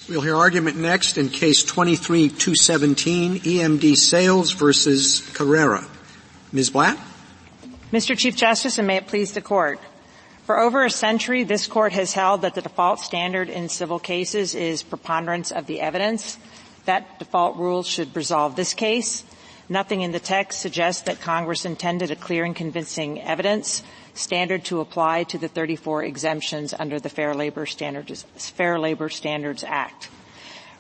We'll hear argument next in Case 23-217, E.M.D. Sales versus Carrera. Ms. Blatt? Mr. Chief Justice, and may it please the Court. For over a century, this Court has held that the default standard in civil cases is preponderance of the evidence. That default rule should resolve this case. Nothing in the text suggests that Congress intended a clear and convincing evidence standard to apply to the 34 exemptions under the Fair Labor Standards Act.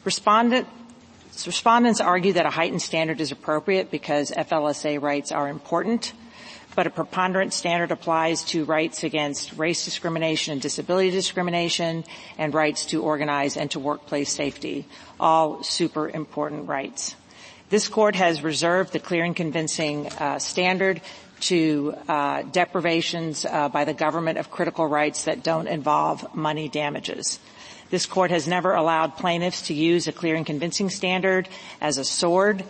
Respondents argue that a heightened standard is appropriate because FLSA rights are important, but a preponderance standard applies to rights against race discrimination and disability discrimination and rights to organize and to workplace safety, all super important rights. This Court has reserved the clear and convincing standard to deprivations by the government of critical rights that don't involve money damages. This Court has never allowed plaintiffs to use a clear and convincing standard as a sword,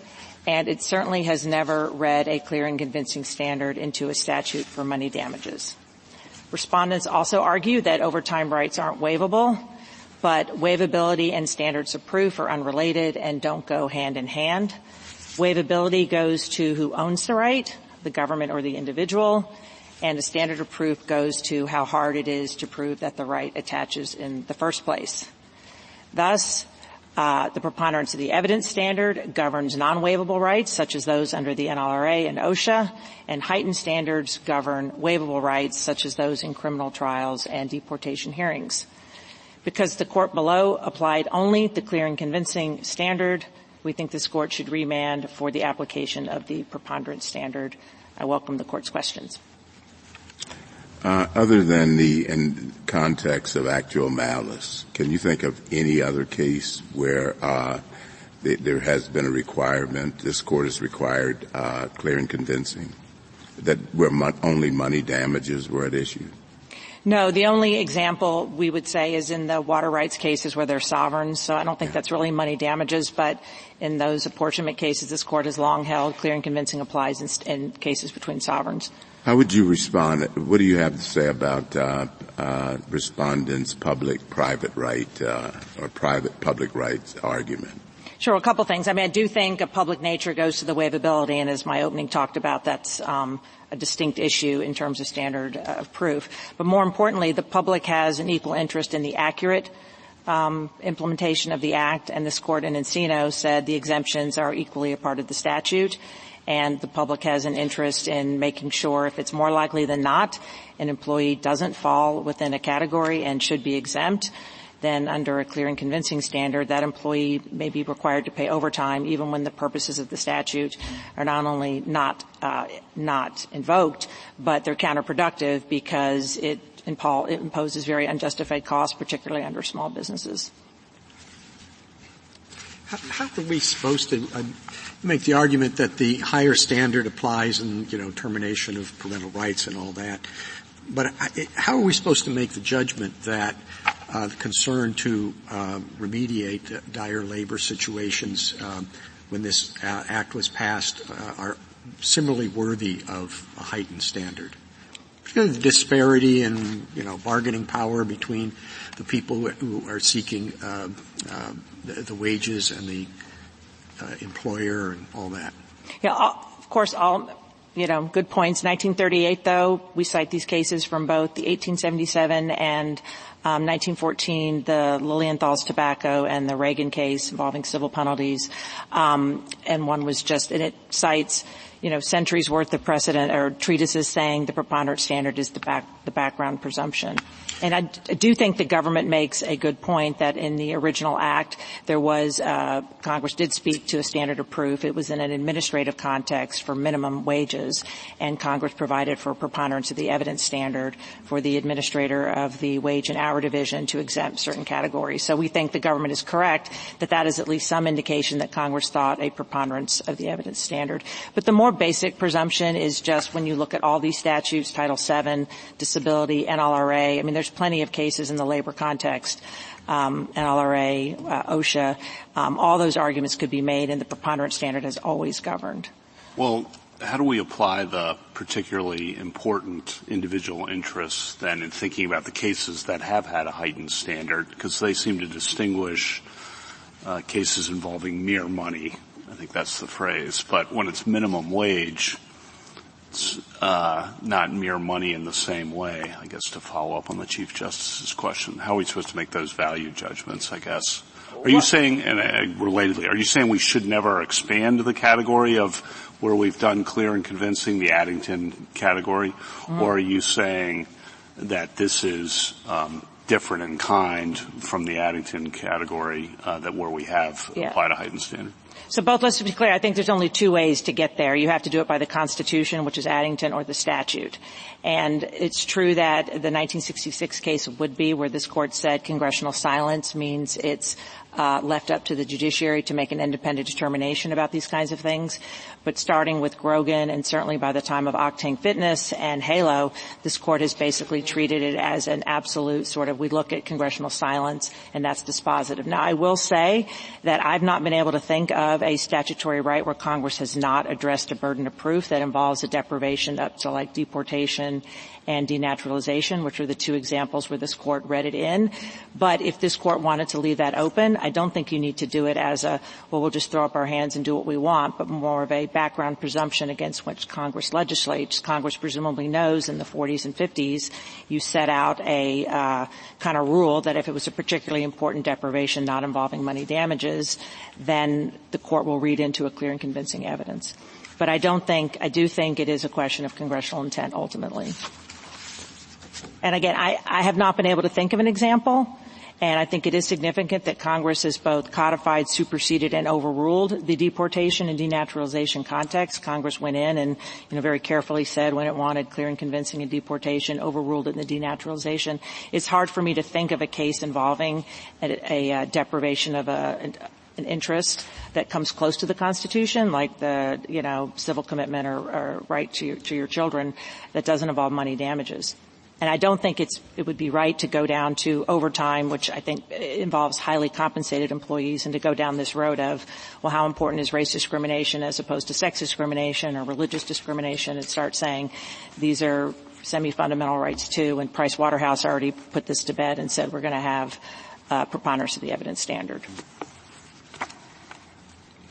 and it certainly has never read a clear and convincing standard into a statute for money damages. Respondents also argue that overtime rights aren't waivable, but waivability and standards of proof are unrelated and don't go hand in hand. Waivability goes to who owns the right, the government or the individual, and the standard of proof goes to how hard it is to prove that the right attaches in the first place. Thus, the preponderance of the evidence standard governs non-waivable rights, such as those under the NLRA and OSHA, and heightened standards govern waivable rights, such as those in criminal trials and deportation hearings. Because the Court below applied only the clear and convincing standard, we think this Court should remand for the application of the preponderance standard. I welcome the Court's questions. Other than in context of actual malice, can you think of any other case where there has been a requirement, this Court has required clear and convincing, that where only money damages were at issue? No, the only example we would say is in the water rights cases where they're sovereigns, so I don't think that's really money damages, but in those apportionment cases, this Court has long held clear and convincing applies in cases between sovereigns. How would you respond? What do you have to say about respondents' public-private right or private-public rights argument? Sure, a couple things. I mean, I do think a public nature goes to the waivability, and as my opening talked about, that's a distinct issue in terms of standard of proof. But more importantly, the public has an equal interest in the accurate implementation of the Act, and this Court in Encino said the exemptions are equally a part of the statute, and the public has an interest in making sure, if it's more likely than not, an employee doesn't fall within a category and should be exempt, then under a clear and convincing standard, that employee may be required to pay overtime even when the purposes of the statute are not only not invoked, but they're counterproductive because it imposes very unjustified costs, particularly under small businesses. How are we supposed to make the argument that the higher standard applies in, termination of parental rights and all that? But how are we supposed to make the judgment that the concern to remediate dire labor situations when this act was passed are similarly worthy of a heightened standard? Particularly the disparity in, bargaining power between the people who are seeking the wages and the employer and all that. Yeah, of course, good points. 1938, though, we cite these cases from both the 1877 and 1914, the Lilienthal's tobacco and the Reagan case involving civil penalties. And one was and it cites, centuries worth of precedent or treatises saying the preponderance standard is the background presumption. And I do think the government makes a good point that in the original act there was Congress did speak to a standard of proof. It was in an administrative context for minimum wages, and Congress provided for a preponderance of the evidence standard for the administrator of the wage and hour division to exempt certain categories. So we think the government is correct that that is at least some indication that Congress thought a preponderance of the evidence standard. But the more basic presumption is just when you look at all these statutes, Title VII, disability, NLRA, I mean, there's plenty of cases in the labor context, NLRA, OSHA, all those arguments could be made, and the preponderance standard has always governed. Well, how do we apply the particularly important individual interests then in thinking about the cases that have had a heightened standard? Because they seem to distinguish cases involving mere money. I think that's the phrase. But when it's minimum wage, it's not mere money in the same way. I guess to follow up on the Chief Justice's question, how are we supposed to make those value judgments, I guess? Are you saying, and relatedly, are you saying we should never expand the category of where we've done clear and convincing, the Addington category? Mm-hmm. Or are you saying that this is different in kind from the Addington category that where we have applied a heightened standard? So both, let's be clear, I think there's only two ways to get there. You have to do it by the Constitution, which is Addington, or the statute. And it's true that the 1966 case would be where this court said congressional silence means it's left up to the judiciary to make an independent determination about these kinds of things. But starting with Grogan and certainly by the time of Octane Fitness and Halo, this court has basically treated it as an absolute sort of, we look at congressional silence and that's dispositive. Now, I will say that I've not been able to think of a statutory right where Congress has not addressed a burden of proof that involves a deprivation up to like deportation and denaturalization, which are the two examples where this court read it in. But if this court wanted to leave that open, I don't think you need to do it as a, well, we'll just throw up our hands and do what we want, but more of a background presumption against which Congress legislates. Congress presumably knows in the 40s and 50s you set out a kind of rule that if it was a particularly important deprivation not involving money damages, then the court will read into a clear and convincing evidence. But I do think it is a question of congressional intent ultimately. And again, I have not been able to think of an example, and I think it is significant that Congress has both codified, superseded, and overruled the deportation and denaturalization context. Congress went in and, very carefully said when it wanted clear and convincing in deportation, overruled it in the denaturalization. It's hard for me to think of a case involving a deprivation of an interest that comes close to the Constitution, like the, civil commitment or right to your children, that doesn't involve money damages. And I don't think it would be right to go down to overtime, which I think involves highly compensated employees, and to go down this road of, well, how important is race discrimination as opposed to sex discrimination or religious discrimination, and start saying these are semi-fundamental rights too. And Price Waterhouse already put this to bed and said we're going to have preponderance of the evidence standard.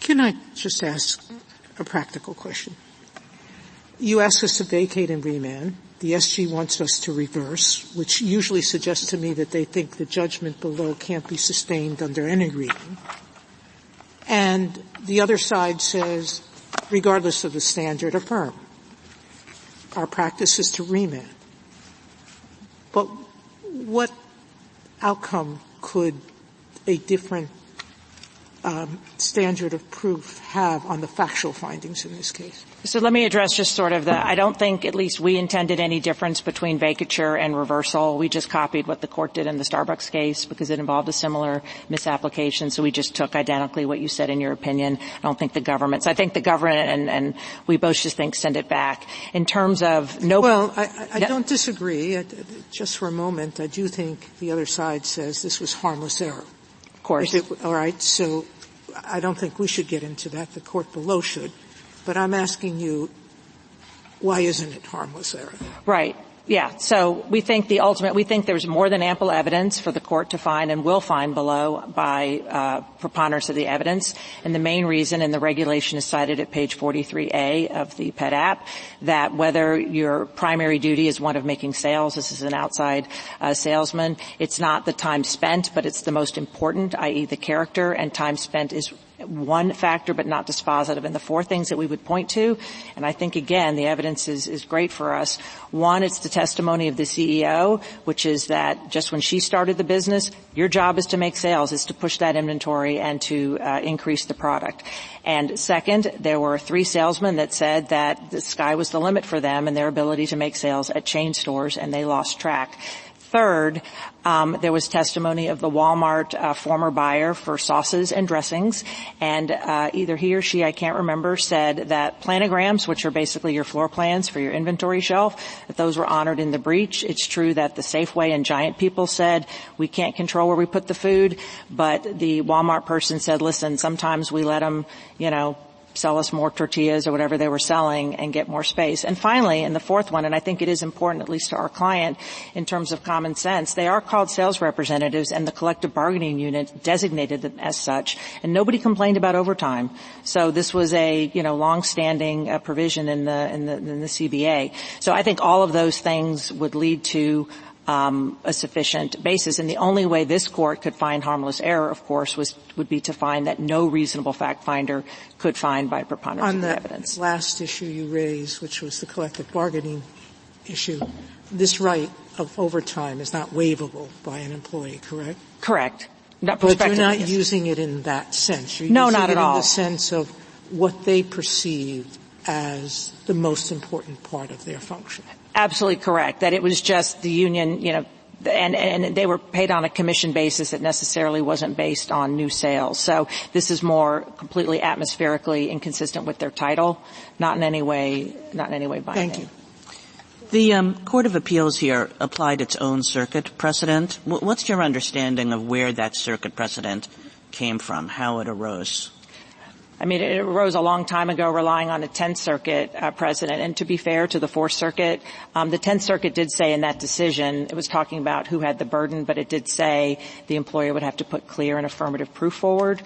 Can I just ask a practical question? You ask us to vacate and remand. The SG wants us to reverse, which usually suggests to me that they think the judgment below can't be sustained under any reading. And the other side says, regardless of the standard, affirm. Our practice is to remand. But what outcome could a different standard of proof have on the factual findings in this case? So let me address just sort of I don't think at least we intended any difference between vacature and reversal. We just copied what the court did in the Starbucks case because it involved a similar misapplication. So we just took identically what you said in your opinion. I don't think the government, so I think the government and we both just think send it back. In terms of no. Well, I don't disagree. Just for a moment, I do think the other side says this was harmless error. Of course. All right. So I don't think we should get into that. The court below should. But I'm asking you, why isn't it harmless error? Right. Yeah. So we think there's more than ample evidence for the court to find and will find below by preponderance of the evidence. And the main reason, and the regulation is cited at page 43A of the PET app, that whether your primary duty is one of making sales, this is an outside salesman, it's not the time spent, but it's the most important, i.e. the character, and time spent is one factor but not dispositive. And the four things that we would point to, and I think again the evidence is great for us. One, it's the testimony of the CEO, which is that just when she started the business, your job is to make sales, is to push that inventory and to increase the product. And second, there were 3 salesmen that said that the sky was the limit for them and their ability to make sales at chain stores, and they lost track. Third, there was testimony of the Walmart former buyer for sauces and dressings, and either he or she, I can't remember, said that planograms, which are basically your floor plans for your inventory shelf, that those were honored in the breach. It's true that the Safeway and Giant people said we can't control where we put the food, but the Walmart person said, listen, sometimes we let them, sell us more tortillas or whatever they were selling and get more space. And finally, and the fourth one, and I think it is important, at least to our client, in terms of common sense, they are called sales representatives, and the collective bargaining unit designated them as such, and nobody complained about overtime. So this was a, long-standing provision in the CBA. So I think all of those things would lead to a sufficient basis. And the only way this court could find harmless error, of course, would be to find that no reasonable fact finder could find by preponderance of the evidence. On the last issue you raised, which was the collective bargaining issue, this right of overtime is not waivable by an employee, correct? Correct. But you're not using it in that sense. You're no, using not it at all. in the sense of what they perceived as the most important part of their function. Absolutely correct. That it was just the union, and they were paid on a commission basis that necessarily wasn't based on new sales. So this is more completely atmospherically inconsistent with their title, not in any way binding. Thank you. The Court of Appeals here applied its own circuit precedent. What's your understanding of where that circuit precedent came from, how it arose? I mean, it arose a long time ago relying on a 10th Circuit precedent. And to be fair to the 4th Circuit, the 10th Circuit did say in that decision, it was talking about who had the burden, but it did say the employer would have to put clear and affirmative proof forward.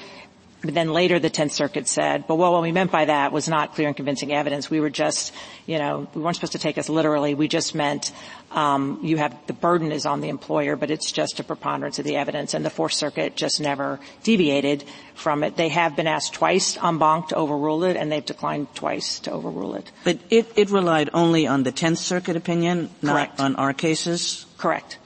But then later the 10th Circuit said, but what we meant by that was not clear and convincing evidence. We were just, we weren't supposed to take us literally. We just meant you have the burden is on the employer, but it's just a preponderance of the evidence. And the 4th Circuit just never deviated from it. They have been asked twice en banc to overrule it, and they've declined twice to overrule it. But it relied only on the 10th Circuit opinion, Correct. Not on our cases? Correct.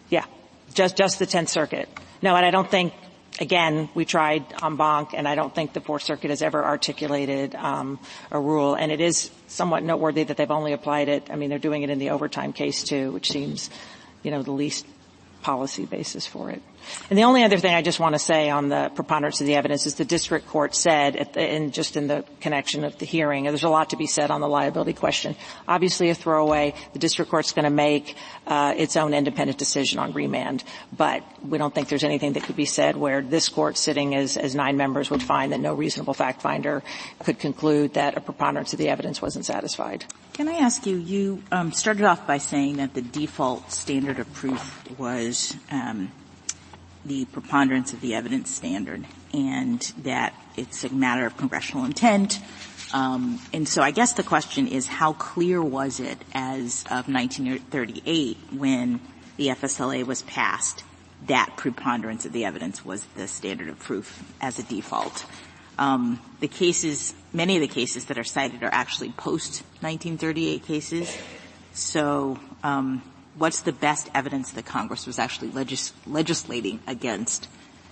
Yeah. Just the 10th Circuit. No, and I don't think, again, we tried en banc, and I don't think the 4th Circuit has ever articulated a rule. And it is somewhat noteworthy that they've only applied it. I mean, they're doing it in the overtime case, too, which seems, the least policy basis for it. And the only other thing I just want to say on the preponderance of the evidence is the district court said, just in the connection of the hearing, there's a lot to be said on the liability question. Obviously a throwaway. The district court's going to make its own independent decision on remand. But we don't think there's anything that could be said where this court, sitting as 9 members, would find that no reasonable fact finder could conclude that a preponderance of the evidence wasn't satisfied. Can I ask you, you started off by saying that the default standard of proof was the preponderance of the evidence standard, and that it's a matter of congressional intent. And so I guess the question is, how clear was it as of 1938 when the FSLA was passed that preponderance of the evidence was the standard of proof as a default? Many of the cases that are cited are actually post-1938 cases. So what's the best evidence that Congress was actually legislating against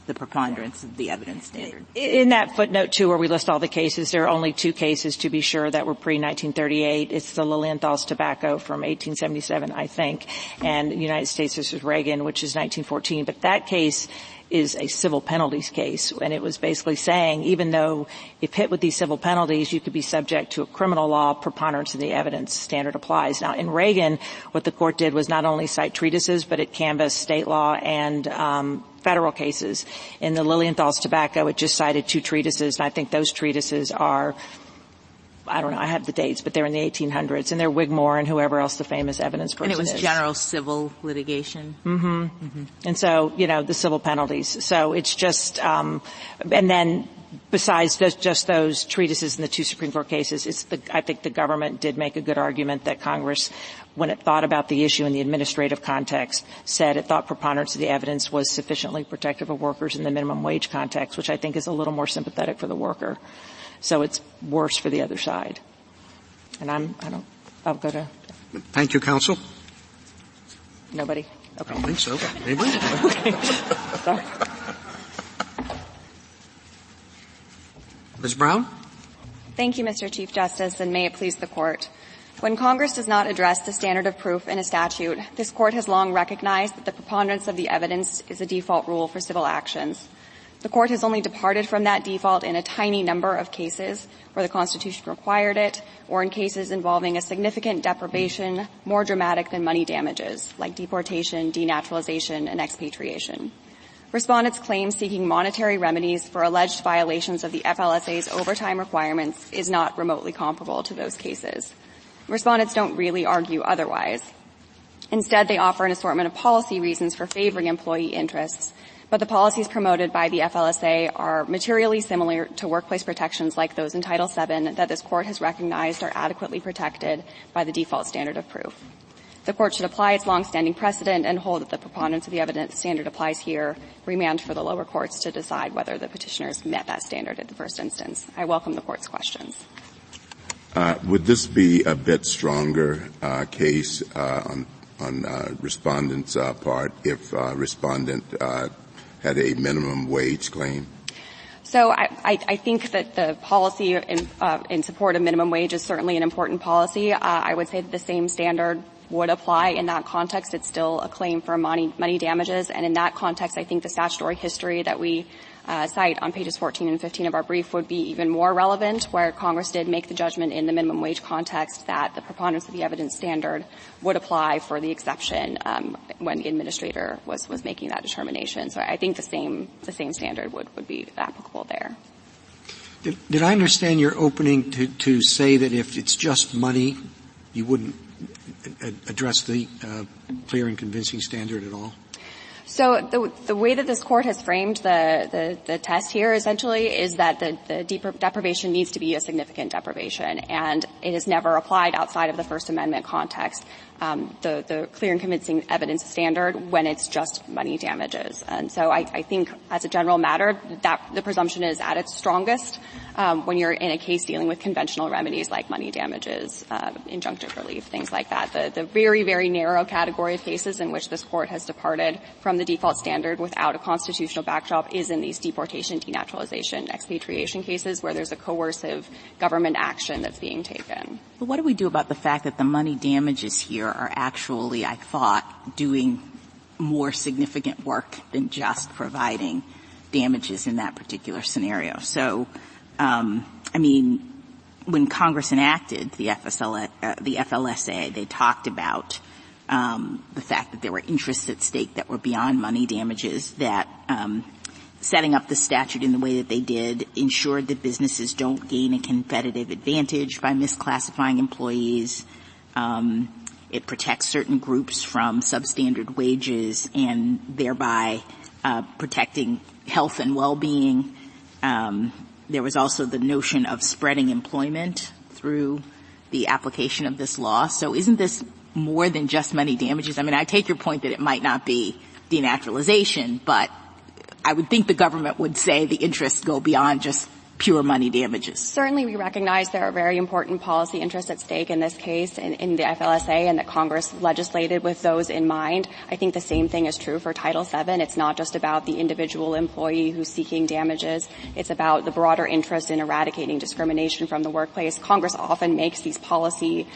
the preponderance of the evidence standard? In that footnote, too, where we list all the cases, there are only 2 cases, to be sure, that were pre-1938. It's the Lilienthal's tobacco from 1877, I think, and United States v. Reagan, which is 1914. But that case is a civil penalties case, and it was basically saying even though if hit with these civil penalties, you could be subject to a criminal law, preponderance of the evidence standard applies. Now, in Reagan, what the court did was not only cite treatises, but it canvassed state law and federal cases. In the Lilienthal's tobacco, it just cited 2 treatises, and I think those treatises are, I don't know, I have the dates, but they're in the 1800s, and they're Wigmore and whoever else the famous evidence person is. And it was general civil litigation? Mm-hmm. Mm-hmm. And so, the civil penalties. So it's just, and then besides just those treatises in the 2 Supreme Court cases, I think the government did make a good argument that Congress, when it thought about the issue in the administrative context, said it thought preponderance of the evidence was sufficiently protective of workers in the minimum wage context, which I think is a little more sympathetic for the worker. So it's worse for the other side. And I'll go to. Thank you, counsel. Nobody? Okay. I don't think so. Anybody? Okay. Sorry. Ms. Brown? Thank you, Mr. Chief Justice, and may it please the Court. When Congress does not address the standard of proof in a statute, this Court has long recognized that the preponderance of the evidence is a default rule for civil actions. The Court has only departed from that default in a tiny number of cases where the Constitution required it, or in cases involving a significant deprivation more dramatic than money damages, like deportation, denaturalization, and expatriation. Respondents' claim seeking monetary remedies for alleged violations of the FLSA's overtime requirements is not remotely comparable to those cases. Respondents don't really argue otherwise. Instead, they offer an assortment of policy reasons for favoring employee interests, but the policies promoted by the FLSA are materially similar to workplace protections like those in Title VII that this Court has recognized are adequately protected by the default standard of proof. The Court should apply its longstanding precedent and hold that the preponderance of the evidence standard applies here, remand for the lower courts to decide whether the petitioners met that standard in the first instance. I welcome the Court's questions. Would this be a bit stronger case on Respondent's part if Respondent had a minimum wage claim? So I think that the policy in support of minimum wage is certainly an important policy. I would say that the same standard would apply in that context. It's still a claim for money damages, and in that context, I think the statutory history that we cite on pages 14 and 15 of our brief would be even more relevant, where Congress did make the judgment in the minimum wage context that the preponderance of the evidence standard would apply for the exception when the administrator was making that determination. So I think the same standard would be applicable there. Did I understand your opening to say that if it's just money, you wouldn't address the clear and convincing standard at all? So the way that this Court has framed the test here essentially is that the deprivation needs to be a significant deprivation, and it is never applied outside of the First Amendment context. The clear and convincing evidence standard when it's just money damages. And so I think as a general matter that the presumption is at its strongest when you're in a case dealing with conventional remedies like money damages, injunctive relief, things like that. The very, very narrow category of cases in which this Court has departed from the default standard without a constitutional backdrop is in these deportation, denaturalization, expatriation cases where there's a coercive government action that's being taken. But what do we do about the fact that the money damages here are actually, I thought, doing more significant work than just providing damages in that particular scenario? So, when Congress enacted the FLSA, they talked about the fact that there were interests at stake that were beyond money damages, that setting up the statute in the way that they did ensured that businesses don't gain a competitive advantage by misclassifying employees. It protects certain groups from substandard wages and thereby protecting health and well-being. There was also the notion of spreading employment through the application of this law. So isn't this more than just money damages? I mean, I take your point that it might not be denaturalization, but I would think the government would say the interests go beyond just pure money damages. Certainly we recognize there are very important policy interests at stake in this case in the FLSA, and that Congress legislated with those in mind. I think the same thing is true for Title VII. It's not just about the individual employee who's seeking damages. It's about the broader interest in eradicating discrimination from the workplace. Congress often makes these policy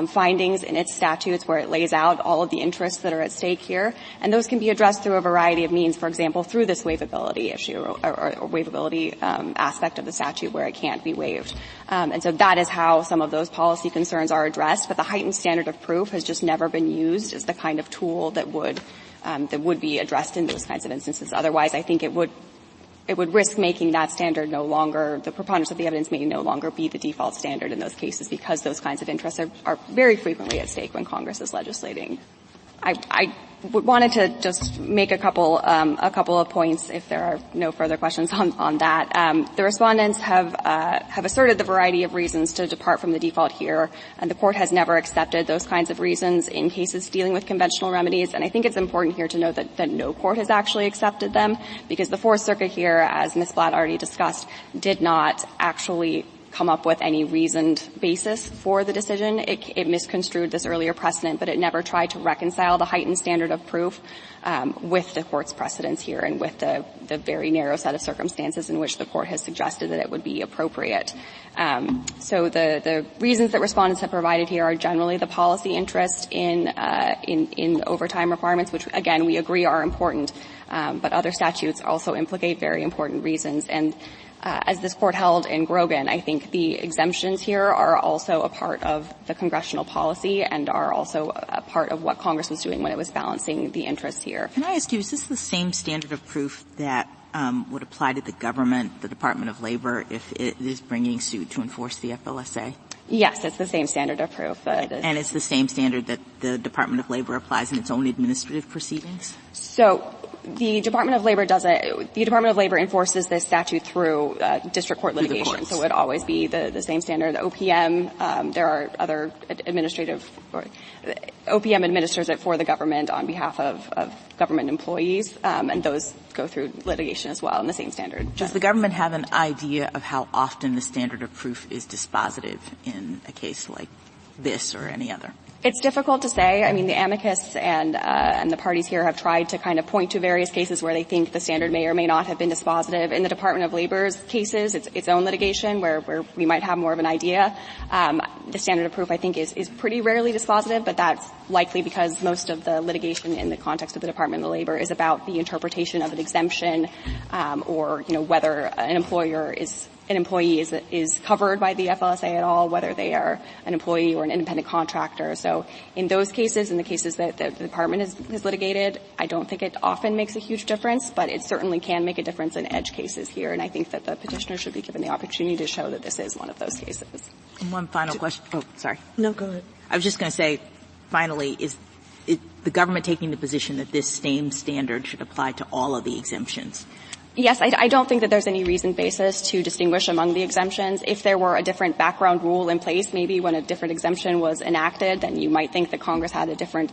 findings in its statutes where it lays out all of the interests that are at stake here, and those can be addressed through a variety of means, for example, through this waivability issue or waivability aspect of the statute where it can't be waived. And so that is how some of those policy concerns are addressed, but the heightened standard of proof has just never been used as the kind of tool that would be addressed in those kinds of instances. Otherwise, I think it would risk making that standard no longer, the preponderance of the evidence may no longer be the default standard in those cases because those kinds of interests are very frequently at stake when Congress is legislating. I wanted to just make a couple of points if there are no further questions on that. The respondents have asserted the variety of reasons to depart from the default here, and the Court has never accepted those kinds of reasons in cases dealing with conventional remedies. And I think it's important here to note that no court has actually accepted them, because the Fourth Circuit here, as Ms. Blatt already discussed, did not actually come up with any reasoned basis for the decision. It misconstrued this earlier precedent, but it never tried to reconcile the heightened standard of proof with the Court's precedents here and with the very narrow set of circumstances in which the Court has suggested that it would be appropriate. So the reasons that respondents have provided here are generally the policy interest in overtime requirements, which again we agree are important, but other statutes also implicate very important reasons. And as this Court held in Grogan, I think the exemptions here are also a part of the congressional policy and are also a part of what Congress was doing when it was balancing the interests here. here. Can I ask you, is this the same standard of proof that would apply to the government, the Department of Labor, if it is bringing suit to enforce the FLSA? Yes, it's the same standard of proof. And it's the same standard that the Department of Labor applies in its own administrative proceedings? So the Department of Labor enforces this statute through district court litigation, so it would always be the same standard. OPM, there are other OPM administers it for the government on behalf of government employees, and those go through litigation as well in the same standard. Does the government have an idea of how often the standard of proof is dispositive in a case like this or any other? It's difficult to say. I mean, the amicus and the parties here have tried to kind of point to various cases where they think the standard may or may not have been dispositive. In the Department of Labor's cases, it's its own litigation where we might have more of an idea. The standard of proof, I think, is pretty rarely dispositive, but that's likely because most of the litigation in the context of the Department of Labor is about the interpretation of an exemption, or, whether an employee is covered by the FLSA at all, whether they are an employee or an independent contractor. So in those cases, in the cases that the department has litigated, I don't think it often makes a huge difference, but it certainly can make a difference in edge cases here, and I think that the petitioner should be given the opportunity to show that this is one of those cases. And one final question. Oh, sorry. No, go ahead. I was just going to say, finally, is the government taking the position that this same standard should apply to all of the exemptions? Yes, I don't think that there's any reasoned basis to distinguish among the exemptions. If there were a different background rule in place, maybe when a different exemption was enacted, then you might think that Congress had a different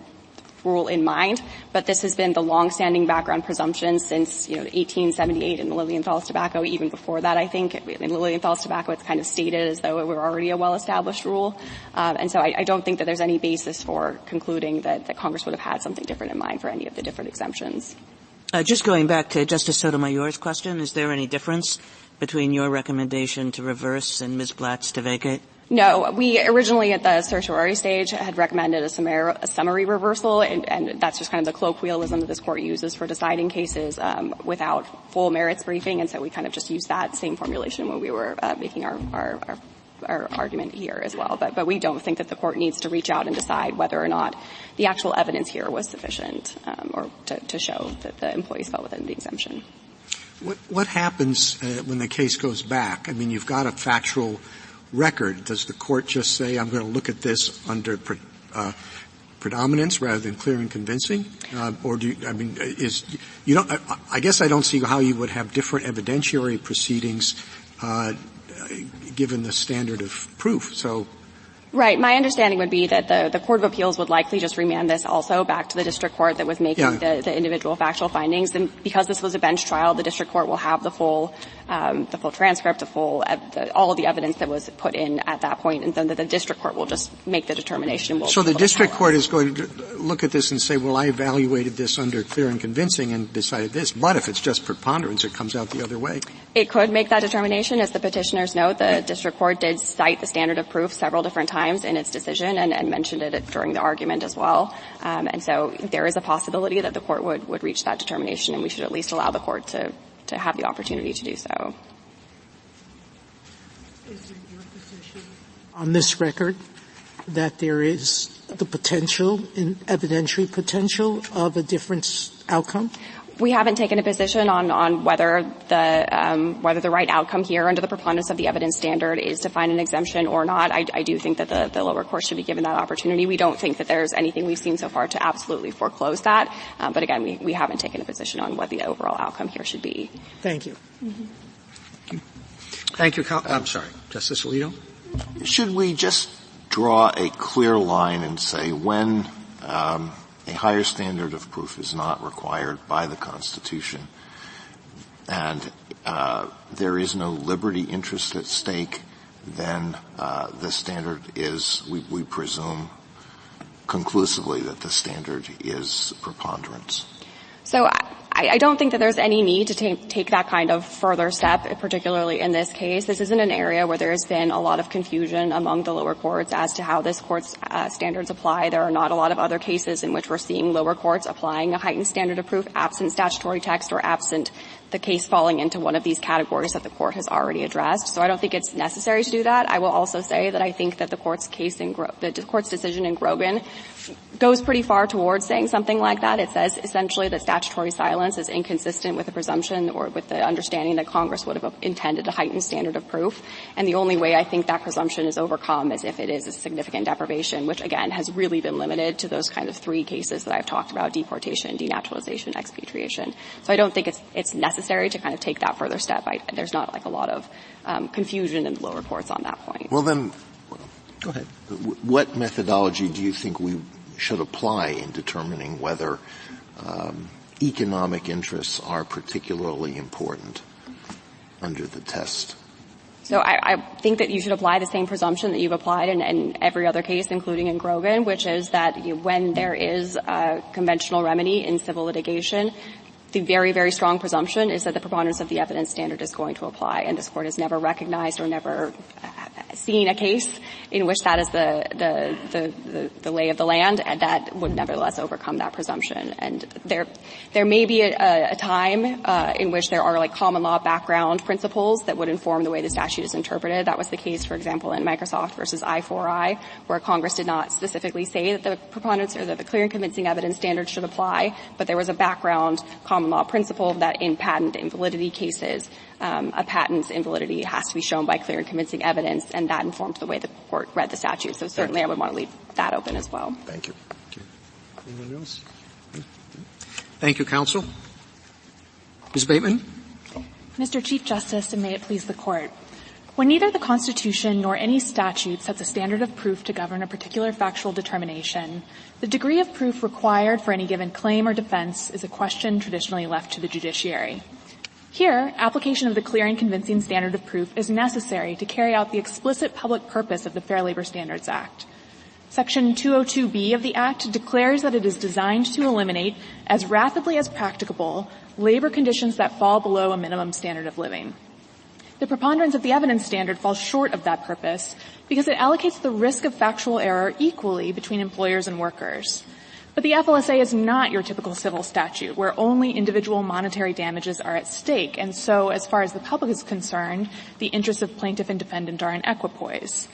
rule in mind. But this has been the long-standing background presumption since, 1878 in Lilienthal's tobacco. Even before that, I think, in Lilienthal's tobacco, it's kind of stated as though it were already a well-established rule. And so I don't think that there's any basis for concluding that Congress would have had something different in mind for any of the different exemptions. Just going back to Justice Sotomayor's question, is there any difference between your recommendation to reverse and Ms. Blatt's to vacate? No. We originally at the certiorari stage had recommended a summary reversal, and that's just kind of the colloquialism that this Court uses for deciding cases without full merits briefing, and so we kind of just used that same formulation when we were making our argument here as well. But we don't think that the Court needs to reach out and decide whether or not the actual evidence here was sufficient or to show that the employees fell within the exemption. What happens when the case goes back? I mean, you've got a factual record. Does the Court just say, I'm going to look at this under predominance rather than clear and convincing? Or I guess I don't see how you would have different evidentiary proceedings given the standard of proof. So, right. My understanding would be that the Court of Appeals would likely just remand this also back to the district court that was making the individual factual findings. And because this was a bench trial, the district court will have the full transcript, all of the evidence that was put in at that point, and then the district court will just make the determination. So the district court is going to look at this and say, well, I evaluated this under clear and convincing and decided this. But if it's just preponderance, it comes out the other way. It could make that determination. As the petitioners note, the district court did cite the standard of proof several different times in its decision and mentioned it during the argument as well. And so there is a possibility that the court would reach that determination, and we should at least allow the court to have the opportunity to do so. Is it your position on this record that there is the potential, evidentiary potential of a different outcome? We haven't taken a position on whether the right outcome here under the preponderance of the evidence standard is to find an exemption or not. I do think that the lower court should be given that opportunity. We don't think that there's anything we've seen so far to absolutely foreclose that. But again, we haven't taken a position on what the overall outcome here should be. Thank you. Mm-hmm. Thank you. I'm sorry. Justice Alito? Should we just draw a clear line and say when a higher standard of proof is not required by the Constitution and there is no liberty interest at stake, then the standard is, we presume conclusively that the standard is preponderance? So I don't think that there's any need to take that kind of further step, particularly in this case. This isn't an area where there has been a lot of confusion among the lower courts as to how this court's standards apply. There are not a lot of other cases in which we're seeing lower courts applying a heightened standard of proof absent statutory text or absent the case falling into one of these categories that the court has already addressed. So I don't think it's necessary to do that. I will also say that I think that the court's decision in Grogan goes pretty far towards saying something like that. It says essentially that statutory silence is inconsistent with the presumption or with the understanding that Congress would have intended a heightened standard of proof. And the only way I think that presumption is overcome is if it is a significant deprivation, which again has really been limited to those kind of three cases that I've talked about: deportation, denaturalization, expatriation. So I don't think it's necessary to kind of take that further step. There's not like a lot of confusion in the lower courts on that point. Well, then, go ahead. What methodology do you think we should apply in determining whether economic interests are particularly important under the test? So I think that you should apply the same presumption that you've applied in every other case, including in Grogan, which is that when there is a conventional remedy in civil litigation, the very, very strong presumption is that the preponderance of the evidence standard is going to apply, and this court has never recognized or never seen a case in which that is the lay of the land, and that would nevertheless overcome that presumption. And there may be a time in which there are like common law background principles that would inform the way the statute is interpreted. That was the case, for example, in Microsoft versus I4I, where Congress did not specifically say that the preponderance or that the clear and convincing evidence standard should apply, but there was a background common law principle that in patent invalidity cases, a patent's invalidity has to be shown by clear and convincing evidence, and that informed the way the court read the statute. So certainly I would want to leave that open as well. Thank you. Okay. Anyone else? Thank you, counsel. Ms. Bateman? Mr. Chief Justice, and may it please the Court. When neither the Constitution nor any statute sets a standard of proof to govern a particular factual determination, the degree of proof required for any given claim or defense is a question traditionally left to the judiciary. Here, application of the clear and convincing standard of proof is necessary to carry out the explicit public purpose of the Fair Labor Standards Act. Section 202B of the Act declares that it is designed to eliminate, as rapidly as practicable, labor conditions that fall below a minimum standard of living. The preponderance of the evidence standard falls short of that purpose because it allocates the risk of factual error equally between employers and workers. But the FLSA is not your typical civil statute where only individual monetary damages are at stake, and so as far as the public is concerned, the interests of plaintiff and defendant are in equipoise.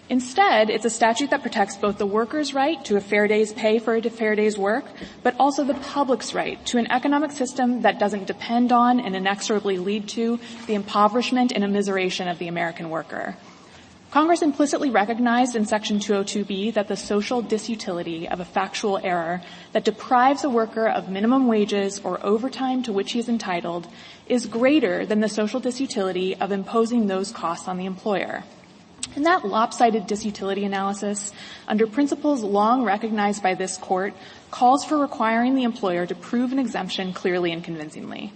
Instead, it's a statute that protects both the worker's right to a fair day's pay for a fair day's work, but also the public's right to an economic system that doesn't depend on and inexorably lead to the impoverishment and immiseration of the American worker. Congress implicitly recognized in Section 202B that the social disutility of a factual error that deprives a worker of minimum wages or overtime to which he is entitled is greater than the social disutility of imposing those costs on the employer. And that lopsided disutility analysis, under principles long recognized by this Court, calls for requiring the employer to prove an exemption clearly and convincingly.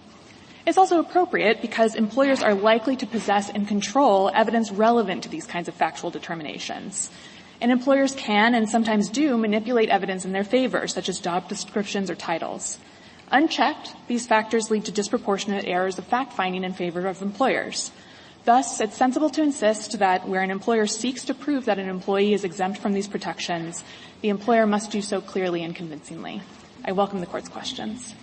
It's also appropriate because employers are likely to possess and control evidence relevant to these kinds of factual determinations. And employers can and sometimes do manipulate evidence in their favor, such as job descriptions or titles. Unchecked, these factors lead to disproportionate errors of fact-finding in favor of employers. Thus, it's sensible to insist that where an employer seeks to prove that an employee is exempt from these protections, the employer must do so clearly and convincingly. I welcome the Court's questions.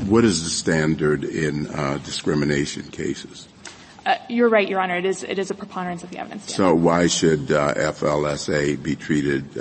What is the standard in discrimination cases? You're right, Your Honor. It is a preponderance of the evidence standard. So why should FLSA be treated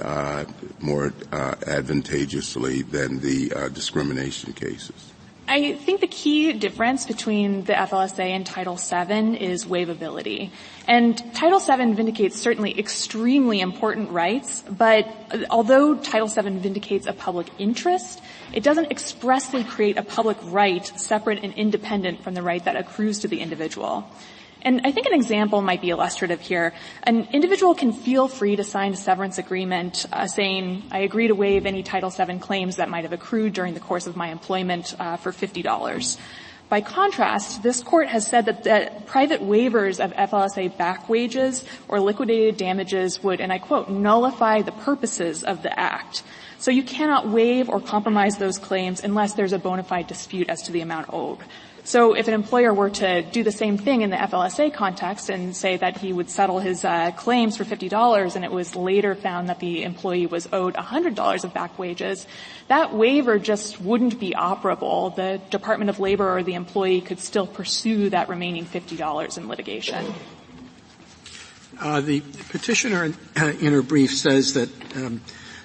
more advantageously than the discrimination cases? I think the key difference between the FLSA and Title VII is waivability. And Title VII vindicates certainly extremely important rights, but although Title VII vindicates a public interest, it doesn't expressly create a public right separate and independent from the right that accrues to the individual. And I think an example might be illustrative here. An individual can feel free to sign a severance agreement saying, I agree to waive any Title VII claims that might have accrued during the course of my employment for $50. By contrast, this Court has said that private waivers of FLSA back wages or liquidated damages would, and I quote, nullify the purposes of the Act. So you cannot waive or compromise those claims unless there's a bona fide dispute as to the amount owed. So if an employer were to do the same thing in the FLSA context and say that he would settle his claims for $50 and it was later found that the employee was owed $100 of back wages, that waiver just wouldn't be operable. The Department of Labor or the employee could still pursue that remaining $50 in litigation. The petitioner in her brief says that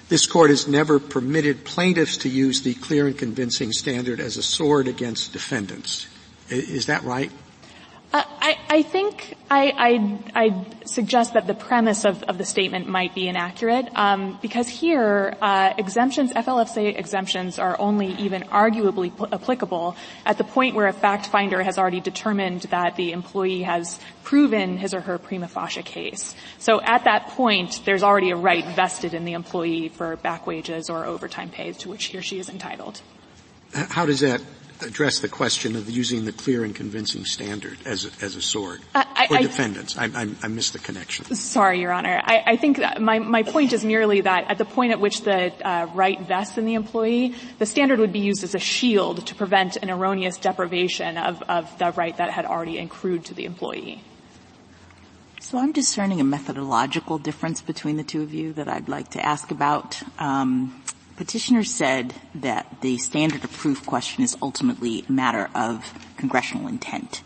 this Court has never permitted plaintiffs to use the clear and convincing standard as a sword against defendants. Is that right? I think I suggest that the premise of the statement might be inaccurate, because here, FLSA exemptions are only even arguably applicable at the point where a fact finder has already determined that the employee has proven his or her prima facie case. So at that point, there's already a right vested in the employee for back wages or overtime pay to which he or she is entitled. How does that address the question of using the clear and convincing standard as a sword for defendants? I missed the connection. Sorry, Your Honor. I think that my point is merely that at the point at which the right vests in the employee, the standard would be used as a shield to prevent an erroneous deprivation of the right that had already accrued to the employee. So I'm discerning a methodological difference between the two of you that I'd like to ask about. Petitioner said that the standard of proof question is ultimately a matter of congressional intent.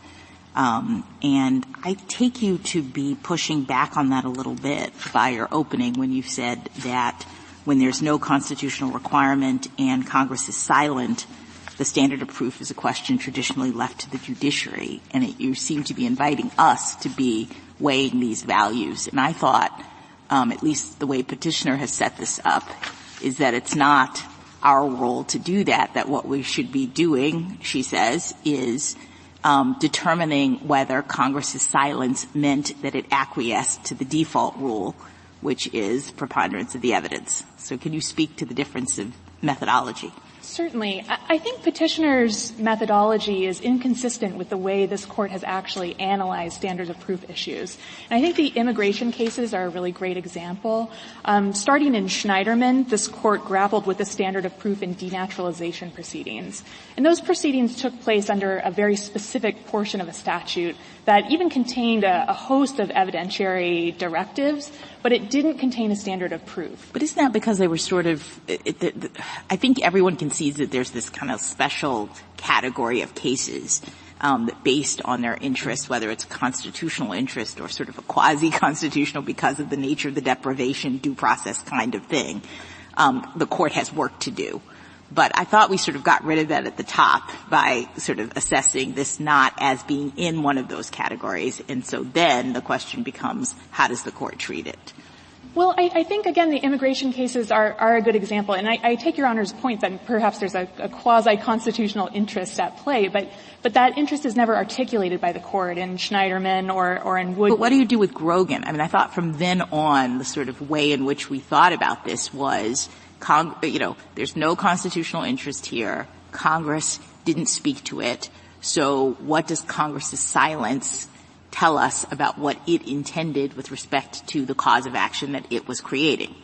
And I take you to be pushing back on that a little bit by your opening when you said that when there's no constitutional requirement and Congress is silent, the standard of proof is a question traditionally left to the judiciary. And you seem to be inviting us to be weighing these values. And I thought, at least the way Petitioner has set this up, is that it's not our role to do that what we should be doing, she says, is determining whether Congress's silence meant that it acquiesced to the default rule, which is preponderance of the evidence. So can you speak to the difference of methodology? Certainly. I think Petitioner's methodology is inconsistent with the way this Court has actually analyzed standards of proof issues. And I think the immigration cases are a really great example. Starting in Schneiderman, this Court grappled with the standard of proof in denaturalization proceedings. And those proceedings took place under a very specific portion of a statute that even contained a host of evidentiary directives, but it didn't contain a standard of proof. But isn't that because they were sort of I think everyone concedes that there's this kind of special category of cases that based on their interest, whether it's a constitutional interest or sort of a quasi-constitutional because of the nature of the deprivation due process kind of thing, the Court has work to do. But I thought we sort of got rid of that at the top by sort of assessing this not as being in one of those categories. And so then the question becomes, how does the Court treat it? Well, I think, again, the immigration cases are a good example. And I take Your Honor's point that perhaps there's a quasi-constitutional interest at play, but that interest is never articulated by the Court in Schneiderman or in Wood. But what do you do with Grogan? I mean, I thought from then on the sort of way in which we thought about this was, there's no constitutional interest here. Congress didn't speak to it. So what does Congress's silence tell us about what it intended with respect to the cause of action that it was creating?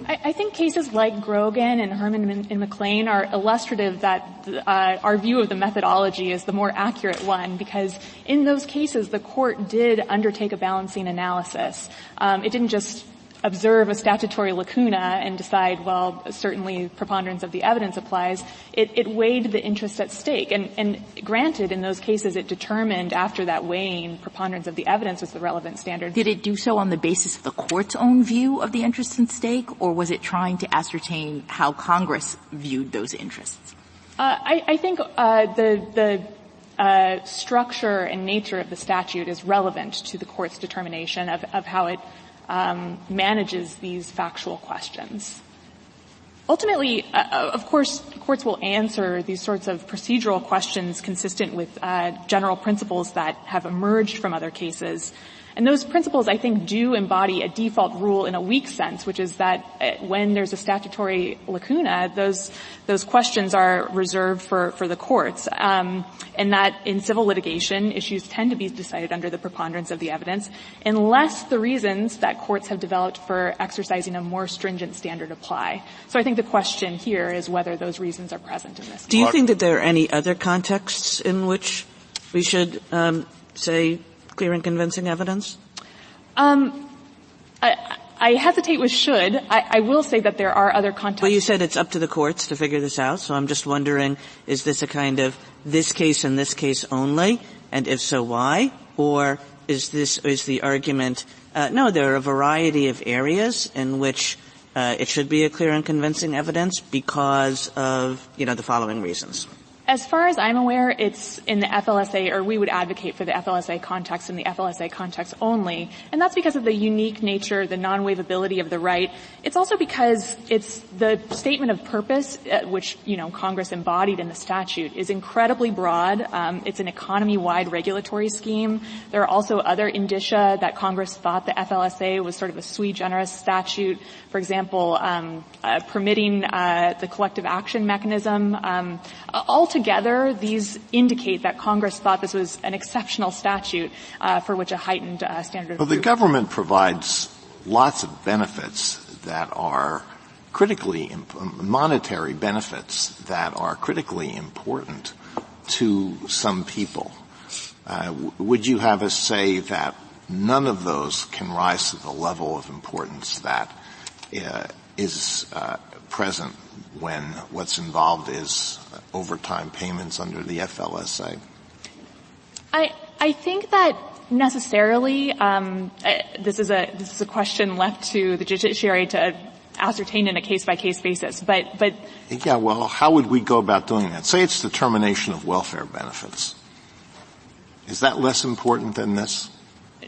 I think cases like Grogan and Herman and McLean are illustrative that our view of the methodology is the more accurate one, because in those cases the Court did undertake a balancing analysis. It didn't just observe a statutory lacuna and decide, well, certainly preponderance of the evidence applies. It weighed the interest at stake. And granted, in those cases, it determined after that weighing preponderance of the evidence was the relevant standard. Did it do so on the basis of the Court's own view of the interest at stake, or was it trying to ascertain how Congress viewed those interests? I think the structure and nature of the statute is relevant to the Court's determination of how it manages these factual questions. Ultimately, of course, courts will answer these sorts of procedural questions consistent with general principles that have emerged from other cases. And those principles, I think, do embody a default rule in a weak sense, which is that when there's a statutory lacuna, those questions are reserved for the courts, and that in civil litigation, issues tend to be decided under the preponderance of the evidence, unless the reasons that courts have developed for exercising a more stringent standard apply. So I think the question here is whether those reasons are present in this case. Do you think that there are any other contexts in which We should say clear and convincing evidence? I hesitate with should. I will say that there are other contexts. Well, you said it's up to the courts to figure this out, so I'm just wondering, is this a kind of this case and this case only? And if so, why? Or is the argument, no, there are a variety of areas in which it should be a clear and convincing evidence because of, the following reasons? As far as I'm aware, it's in the FLSA, or we would advocate for the FLSA context and the FLSA context only. And that's because of the unique nature, the non-waivability of the right. It's also because it's the statement of purpose, which, Congress embodied in the statute, is incredibly broad. It's an economy-wide regulatory scheme. There are also other indicia that Congress thought the FLSA was sort of a sui generis statute. For example, permitting the collective action mechanism. Altogether, these indicate that Congress thought this was an exceptional statute for which a heightened standard of proof. Well, the government provides lots of benefits that are monetary benefits that are critically important to some people. Would you have us say that none of those can rise to the level of importance that is present when what's involved is overtime payments under the FLSA? I think that necessarily this is a question left to the judiciary to ascertain in a case-by-case basis. But yeah, well, how would we go about doing that? Say it's the termination of welfare benefits. Is that less important than this?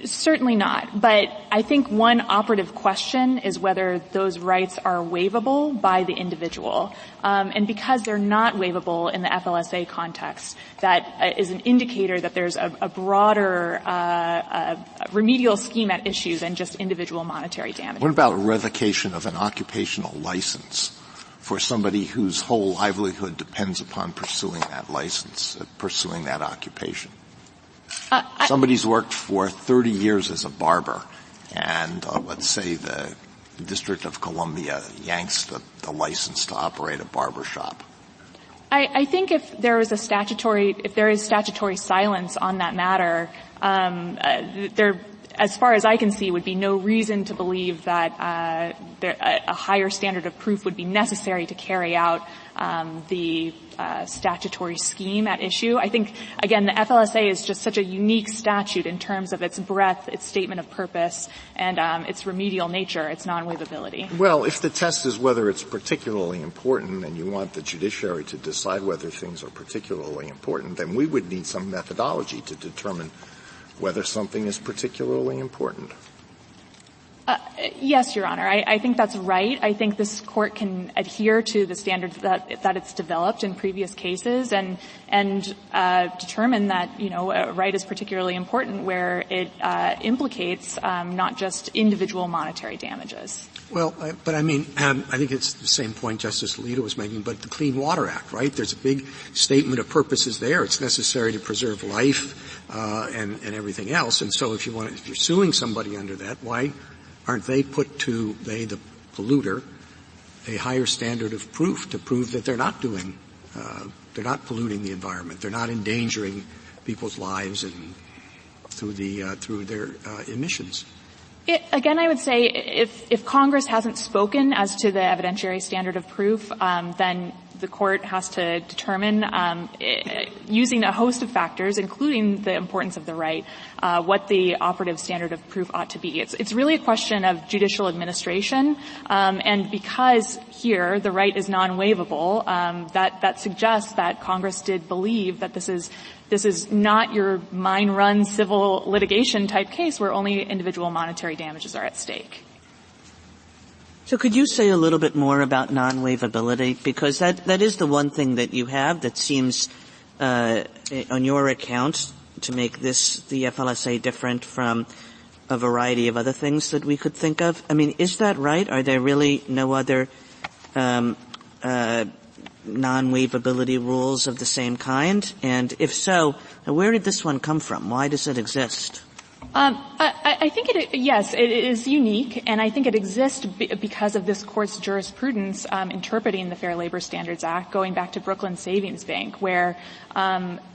Certainly not. But I think one operative question is whether those rights are waivable by the individual. And because they're not waivable in the FLSA context, that is an indicator that there's a broader remedial scheme at issue than just individual monetary damage. What about revocation of an occupational license for somebody whose whole livelihood depends upon pursuing that license, pursuing that occupation? Somebody's worked for 30 years as a barber, and let's say the District of Columbia yanks the license to operate a barber shop. I think if there is statutory silence on that matter, there, as far as I can see, would be no reason to believe that a higher standard of proof would be necessary to carry out the statutory scheme at issue. I think, again, the FLSA is just such a unique statute in terms of its breadth, its statement of purpose, and its remedial nature, its non-waivability. Well, if the test is whether it's particularly important and you want the judiciary to decide whether things are particularly important, then we would need some methodology to determine whether something is particularly important. Yes, Your Honor. I think that's right. I think this Court can adhere to the standards that it's developed in previous cases and determine that, a right is particularly important where it implicates not just individual monetary damages. Well, but I think it's the same point Justice Alito was making, but the Clean Water Act, right? There's a big statement of purposes there. It's necessary to preserve life, and everything else. And so if you're suing somebody under that, why aren't they put to, the polluter, a higher standard of proof to prove that they're not polluting the environment. They're not endangering people's lives and through their emissions. Again, I would say if Congress hasn't spoken as to the evidentiary standard of proof, then the Court has to determine, using a host of factors, including the importance of the right, what the operative standard of proof ought to be. It's really a question of judicial administration, and because here the right is non-waivable, that suggests that Congress did believe that this is not your mine-run civil litigation type case where only individual monetary damages are at stake. So could you say a little bit more about non-waivability? Because that is the one thing that you have that seems, on your account, to make the FLSA different from a variety of other things that we could think of. I mean, is that right? Are there really no other non-waivability rules of the same kind? And if so, where did this one come from? Why does it exist? I think yes, it is unique, and I think it exists because of this Court's jurisprudence interpreting the Fair Labor Standards Act, going back to Brooklyn Savings Bank, where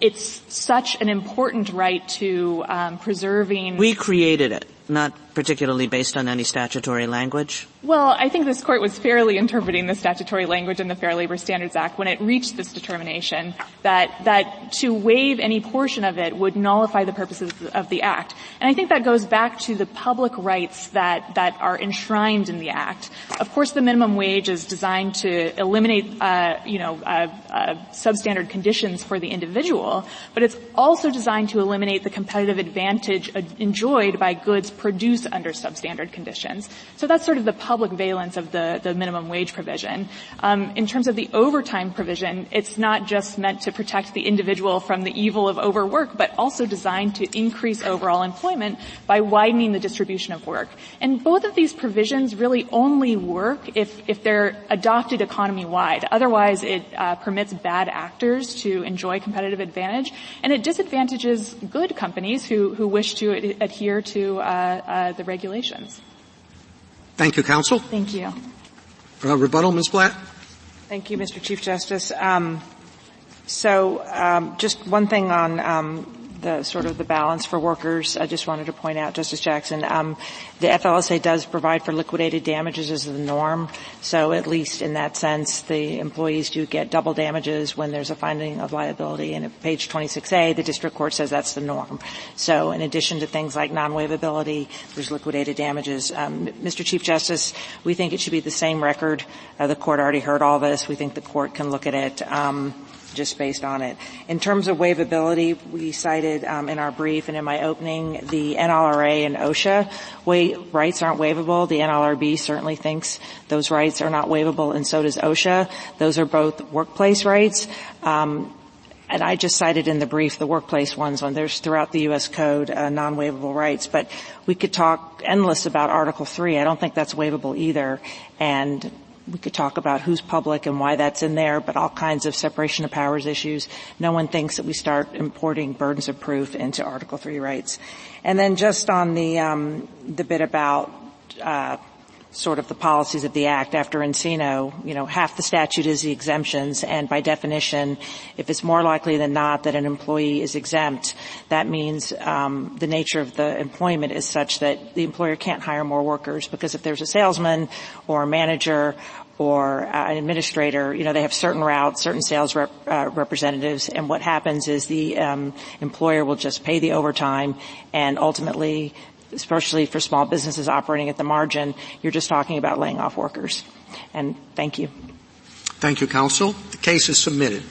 it's such an important right to preserving. We created it, not particularly based on any statutory language. Well, I think this Court was fairly interpreting the statutory language in the Fair Labor Standards Act when it reached this determination that to waive any portion of it would nullify the purposes of the Act. And I think that goes back to the public rights that are enshrined in the Act. Of course, the minimum wage is designed to eliminate, substandard conditions for the individual, but it's also designed to eliminate the competitive advantage enjoyed by goods produced under substandard conditions. So that's sort of the public valence of the minimum wage provision. In terms of the overtime provision, it's not just meant to protect the individual from the evil of overwork, but also designed to increase overall employment by widening the distribution of work. And both of these provisions really only work if they're adopted economy-wide. Otherwise, it permits bad actors to enjoy competitive advantage, and it disadvantages good companies who wish to adhere to the regulations. Thank you, counsel. Thank you. Rebuttal, Ms. Blatt. Thank you, Mr. Chief Justice. Just one thing on the sort of the balance for workers. I just wanted to point out, Justice Jackson, the FLSA does provide for liquidated damages as the norm. So at least in that sense, the employees do get double damages when there's a finding of liability. And at page 26A, the district court says that's the norm. So in addition to things like non-waivability, there's liquidated damages. Mr. Chief Justice, we think it should be the same record. The court already heard all this. We think the court can look at it just based on it. In terms of waivability, we cited in our brief and in my opening the NLRA and OSHA rights aren't waivable. The NLRB certainly thinks those rights are not waivable, and so does OSHA. Those are both workplace rights. And I just cited in the brief the workplace ones when there's throughout the U.S. Code non-waivable rights. But we could talk endless about Article 3. I don't think that's waivable either. And we could talk about who's public and why that's in there, but all kinds of separation of powers issues. No one thinks that we start importing burdens of proof into Article 3 rights. And then just on the bit about sort of the policies of the Act after Encino, half the statute is the exemptions, and by definition, if it's more likely than not that an employee is exempt, that means the nature of the employment is such that the employer can't hire more workers, because if there's a salesman or a manager or an administrator, they have certain routes, certain sales representatives, and what happens is the employer will just pay the overtime, and ultimately, especially for small businesses operating at the margin, you're just talking about laying off workers. And thank you. Thank you, counsel. The case is submitted.